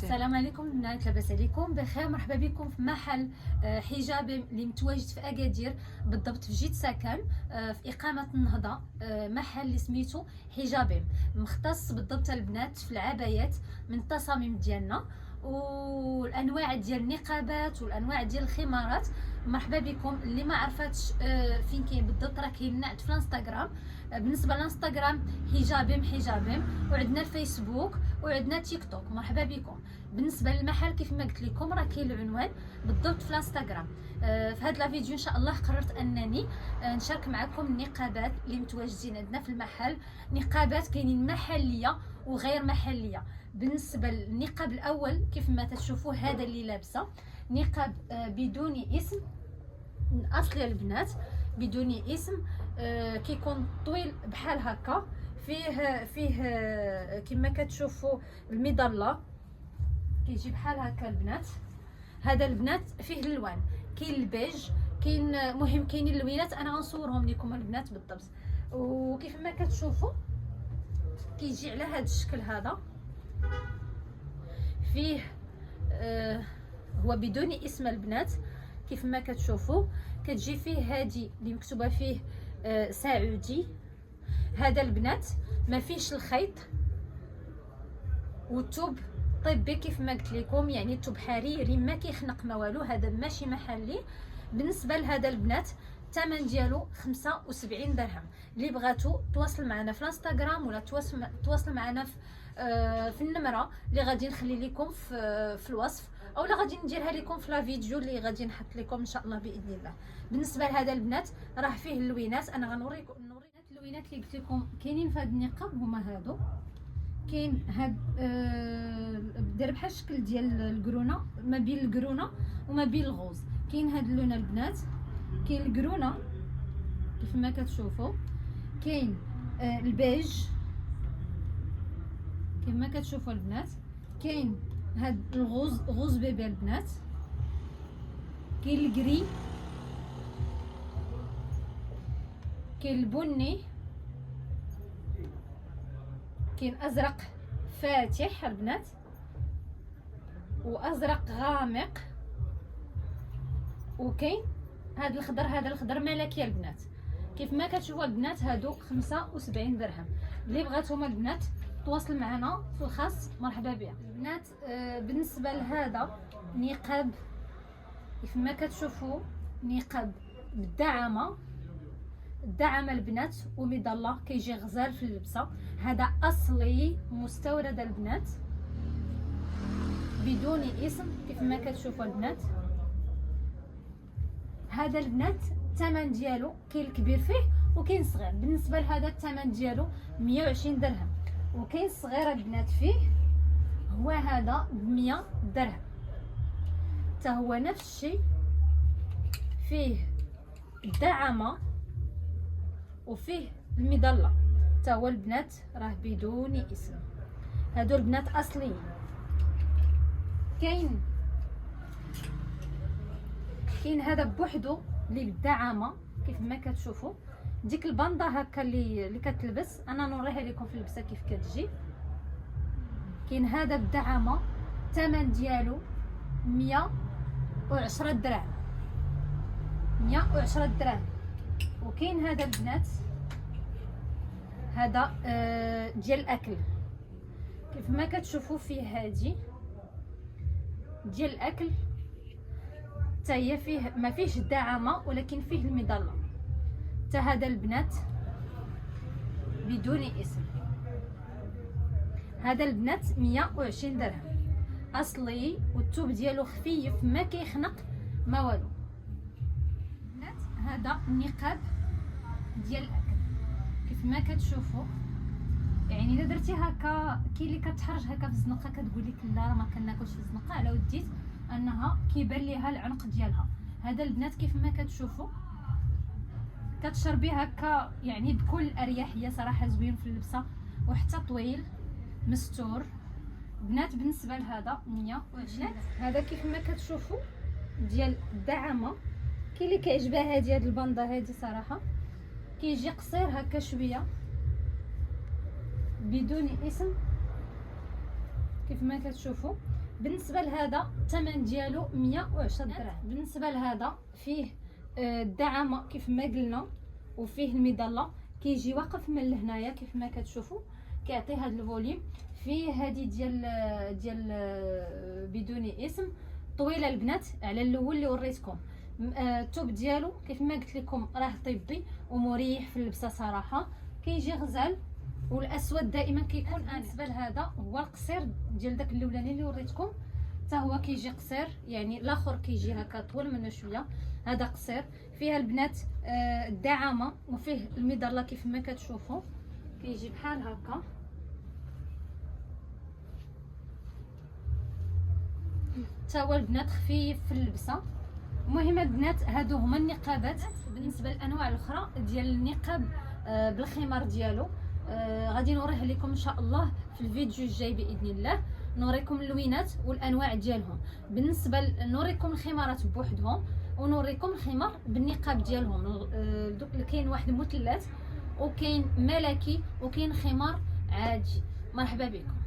السلام عليكم البنات، لاباس عليكم؟ بخير. مرحبا بكم في محل حجاب اللي متواجد في اكادير، بالضبط في جيت سكن في اقامه النهضه. محل اللي سميتو حجابي، مختص بالضبط البنات في العبايات من التصاميم ديالنا والانواع ديال النقابات والانواع ديال الخمارات. مرحبا بكم. اللي ما عرفتش فين كاين بالضبط راه كاين في الانستغرام. بالنسبه للانستغرام حجابم، وعندنا الفيسبوك وعندنا تيك توك. مرحبا بكم. بالنسبه للمحل كيف ما قلت لكم راه كاين العنوان بالضبط في الانستغرام. في هذا الفيديو ان شاء الله قررت انني نشارك معكم النقابات اللي متواجدين عندنا في المحل. نقابات كاينين محليه وغير محليه. بالنسبه للنقاب الاول كيف ما تشوفوا هذا اللي لابسه نقاب بدون اسم، اصلي البنات بدون اسم. كيكون طويل بحال هكا، فيه كما كتشوفوا المظله كيجي بحال هكا البنات. هذا البنات فيه الالوان، كاين البيج، كاين مهم كاينين اللوينات، انا غنصورهم لكم البنات بالضبط. وكيف ما كتشوفوا كيجي على هذا الشكل هذا. فيه هو بدون اسم البنات كيف ما كتشوفوا. كتجي فيه هذه اللي مكتوبه فيه سعودي. هذا البنات ما فيش الخيط، والثوب طبي كيف ما قلت لكم، يعني الثوب حريري ما كيخنق ما والو. هذا ماشي محلي. بالنسبه لهذا البنات الثمن ديالو 75 درهم. اللي بغاتو تواصل معنا في الانستغرام ولا تواصل معنا في النمره اللي غادي نخلي لكم في الوصف، او لا غادي نديرها لكم في لا فيديو اللي غادي نحط لكم ان شاء الله باذن الله. بالنسبه لهذا البنات راه فيه اللوينات، انا غنوريكم اللوينات اللي قلت لكم كاينين في هذا النقاب. هما هادو كاين هاد داير بحال الشكل ديال القرونه، ما بين القرونه وما بين الغوز. كاين هاد اللون البنات، كاين القرونه كيف ما كتشوفوا، كاين البيج كيف ما كتشوفوا البنات، كاين هاد الغوز، غوز بيبي البنات، كاين الكري، كاين البني، كاين ازرق فاتح البنات، وازرق غامق، وكاين هذا الخضر. هذا الخضر ملكي البنات. كيف ما كتشوفوا البنات هادو 75 درهم. اللي بغاتهم البنات تواصل معنا في الخاص مرحبا بها البنات. بالنسبه لهذا نقاب كيف ما كتشوفوا نقاب بالدعامه، الدعامه البنات ومظله، كيجي غزال في اللبسه. هذا اصلي مستورد البنات بدون اسم كيف ما كتشوفوا البنات. هذا البنات الثمن ديالو كاين الكبير فيه وكاين صغير. بالنسبه لهذا الثمن ديالو 120 درهم، وكاين صغير البنات فيه هو هذا ب 100 درهم. حتى هو نفس الشيء، فيه الدعامه وفيه المظله. حتى هو البنات راه بدون اسم. هادو البنات اصليين. كاين هذا بوحدو اللي بالدعامه كيف ما كتشوفوا. ديك الباندا هكا اللي كتلبس، انا نوريها لكم في اللبسه كيف كتجي. كاين هذا بالدعامه الثمن ديالو 110 دراهم، 110 دراهم. وكاين هذا البنات هذا ديال الاكل كيف ما كتشوفوا. فيه هادي ديال الاكل حتى هي فيه ما فيهش الدعامه ولكن فيه المظله. حتى هذا البنات بدون اسم. هذا البنات 120 درهم اصلي، والثوب ديالو خفيف ما كيخنق ما والو. البنات هذا النقاب ديال الاكل كيف ما كتشوفوا. يعني الا درتي هكا كاين اللي كتحرج هكا في الزنقه كتقول لك لا راه ما كناكلش في الزنقه، على وديت انها كيبان ليها العنق ديالها. هذا البنات كيف ما كتشوفوا كتشربي هكا يعني بكل اريحيه صراحه، زوين في اللبسه وحتى طويل مستور بنات. بالنسبه لهذا 120. هذا كيف ما كتشوفوا ديال الدعامه. كاين اللي كيعجبها هذه الباندا هذه صراحه، كيجي قصير هكا شويه بدون اسم كيف ما كتشوفوا. بالنسبه لهذا الثمن ديالو 110 درهم. بالنسبه لهذا فيه الدعامه كيف ما قلنا، وفيه المظله كيجي واقف من لهنايا كيف ما كتشوفوا، كيعطي هذا الفوليوم. فيه هذه ديال بدون اسم طويله البنات على الاول اللي وريتكم. الثوب ديالو كيف ما قلت لكم راه طبي ومريح في اللبسه صراحه، كيجي غزال، والاسود دائما كيكون. بالنسبه لهذا هو القصير ديال داك الاولاني اللي وريتكم، حتى هو كيجي قصير، يعني الاخر كيجي هكا طول منه شويه، هذا قصير. فيها البنات الدعامه وفيه المظله كيف ما كتشوفوا، كيجي بحال هكا. حتى هو البنات خفيف في اللبسه. المهم البنات هادو هما النقابات. بالنسبه للانواع الاخرى ديال النقاب بالخمار ديالو غادي نوريه لكم ان شاء الله في الفيديو الجاي باذن الله، نوريكم اللوينات والانواع ديالهم. بالنسبه نوريكم الخمارات بوحدهم ونوريكم الخمار بالنقاب ديالهم. دوك كاين واحد مثلث وكاين ملكي وكاين خمار عادي. مرحبا بكم.